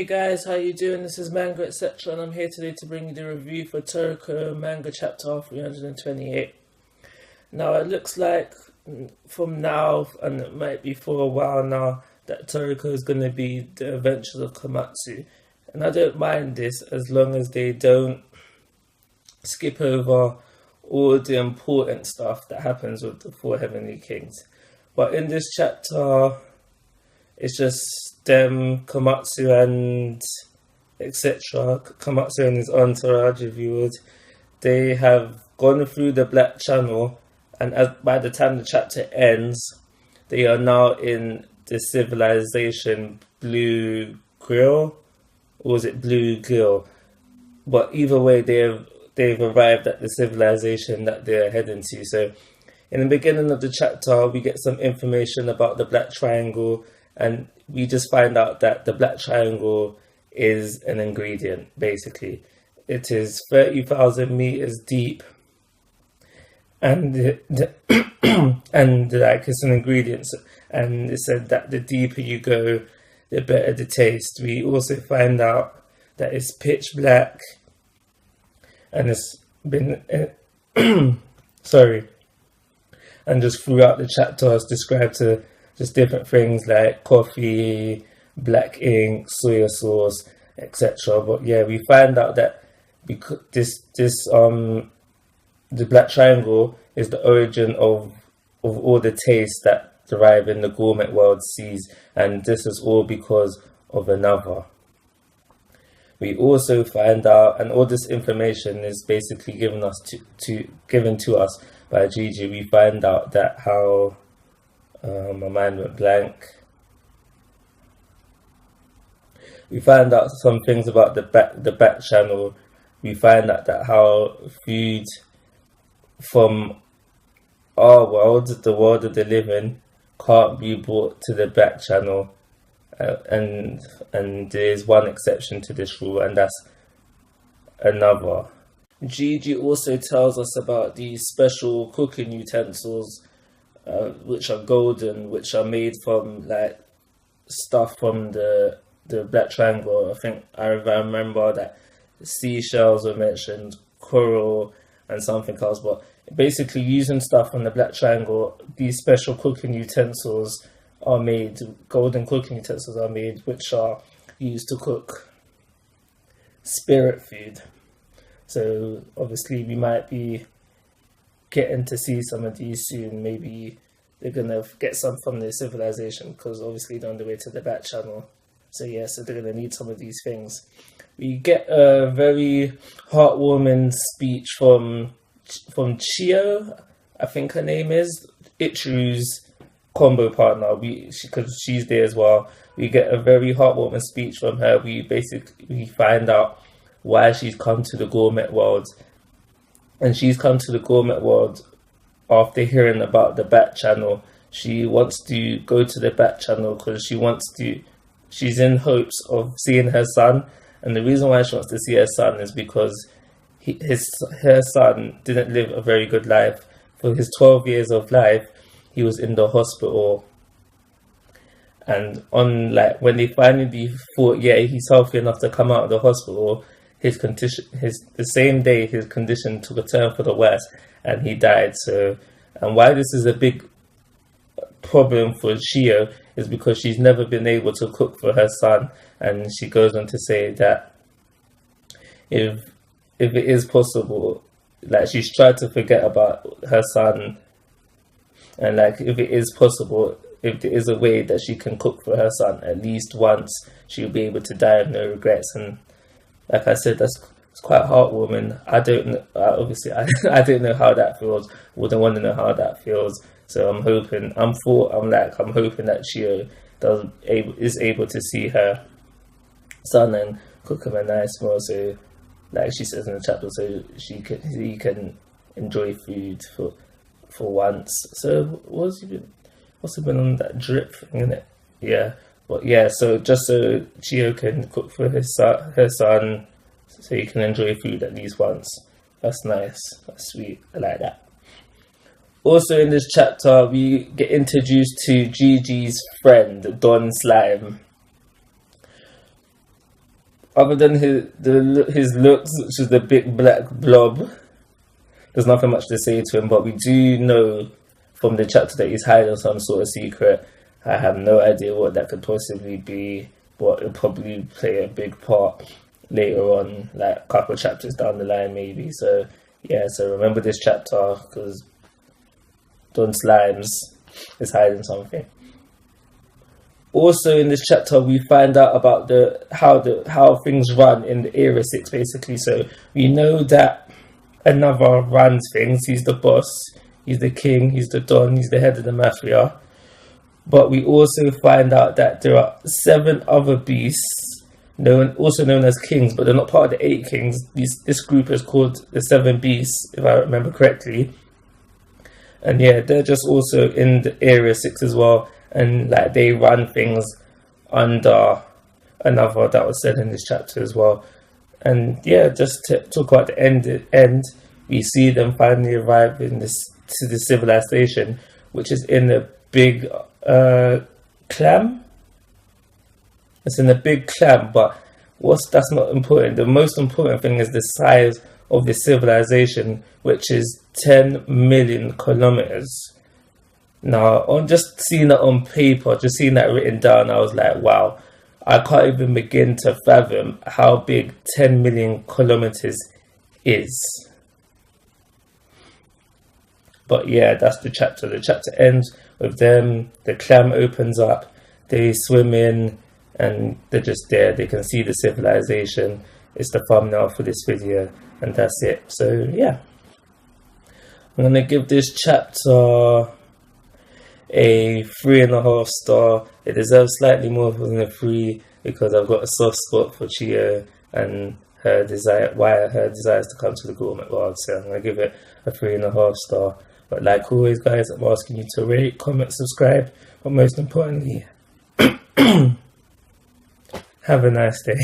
Hey guys, how you doing? This is Manga, etc. and I'm here today to bring you the review for Toriko Manga Chapter 328. Now it looks like from now, and it might be for a while now, that Toriko is going to be the Adventures of Komatsu. And I don't mind this as long as they don't skip over all the important stuff that happens with the four Heavenly Kings. But in this chapter, it's just them, Komatsu and etc. Komatsu and his entourage revealed. They have gone through the Black Channel, and by the time the chapter ends, they are now in the Civilisation Blue Grill, or was it Blue Gill? But either way, they've arrived at the civilization that they're heading to. So, in the beginning of the chapter, we get some information about the Black Triangle, and we just find out that the Black Triangle is an ingredient, basically. It is 30,000 meters deep, and and like it's an ingredient. And it said that the deeper you go, the better the taste. We also find out that it's pitch black, and it's been sorry. And just throughout the chapter, it's described to just different things like coffee, black ink, soya sauce, etc. But yeah, we find out that because the Black Triangle is the origin of all the tastes that thrive in the gourmet world sees, and this is all because of another. We also find out, and all this information is basically given to us by Gigi. We find out that how my mind went blank. We find out some things about the back channel. We find out that how food from our world, the world of the living, can't be brought to the back channel, and there's one exception to this rule, and that's another. Gigi also tells us about these special cooking utensils, which are golden, which are made from like stuff from the Black Triangle. I think I remember that seashells were mentioned, coral, and something else. But basically, using stuff from the Black Triangle, these special cooking utensils are made. Golden cooking utensils are made, which are used to cook spirit food. So obviously, we might be getting to see some of these soon. Maybe they're gonna get some from the civilization, because obviously they're on the way to the back channel. So yeah, so they're gonna need some of these things. We get a very heartwarming speech from Chio, I think her name is, Ichiru's combo partner. Because she's there as well. We get a very heartwarming speech from her. We find out why she's come to the gourmet world. And she's come to the gourmet world after hearing about the back channel. She wants to go to the back channel because she's in hopes of seeing her son. And the reason why she wants to see her son is because her son didn't live a very good life. For his 12 years of life, he was in the hospital. And when they finally thought, yeah, he's healthy enough to come out of the hospital, the same day his condition took a turn for the worse, and he died. So, and why this is a big problem for Chio is because she's never been able to cook for her son, and she goes on to say that if it is possible, like she's tried to forget about her son, and like if it is possible, if there is a way that she can cook for her son at least once, she'll be able to die with no regrets. And like I said, it's quite heartwarming. I don't know, obviously, I don't know how that feels. Wouldn't want to know how that feels. So I'm hoping that Chio is able to see her son and cook him a nice meal. So, like she says in the chapter, so he can enjoy food for once. So what's he been on that drip thing, innit? Yeah. But yeah, so just so Chio can cook for her son, so he can enjoy food at least once. That's nice. That's sweet. I like that. Also in this chapter, we get introduced to Gigi's friend, Don Slime. Other than his looks, which is the big black blob, there's nothing much to say to him. But we do know from the chapter that he's hiding some sort of secret. I have no idea what that could possibly be, but it'll probably play a big part later on, like a couple of chapters down the line maybe. So yeah, so remember this chapter, because Don Slimes is hiding something. Also in this chapter we find out about how things run in the Era 6 basically. So we know that another runs things. He's the boss, he's the king, he's the Don, he's the head of the mafia. But we also find out that there are 7 other beasts, also known as kings, but they're not part of the 8 kings. This group is called the 7 beasts, if I remember correctly. And yeah, they're just also in the Area 6 as well. And like they run things under another that was said in this chapter as well. And yeah, just to talk about the end, we see them finally arrive to the civilization, which is in a big clam. It's in a big clam, but that's not important. The most important thing is the size of the civilization, which is 10 million kilometers. Now, on just seeing that on paper, just seeing that written down, I was like, wow, I can't even begin to fathom how big 10 million kilometers is. But yeah, that's the chapter. The chapter ends with them, the clam opens up, they swim in, and they're just there. They can see the civilization. It's the thumbnail for this video, and that's it. So yeah, I'm going to give this chapter a 3.5 star. It deserves slightly more than a 3 because I've got a soft spot for Chio and her desire, why her desires to come to the gourmet world. So I'm going to give it a 3.5 star. But like always, guys, I'm asking you to rate, comment, subscribe, but most importantly, have a nice day.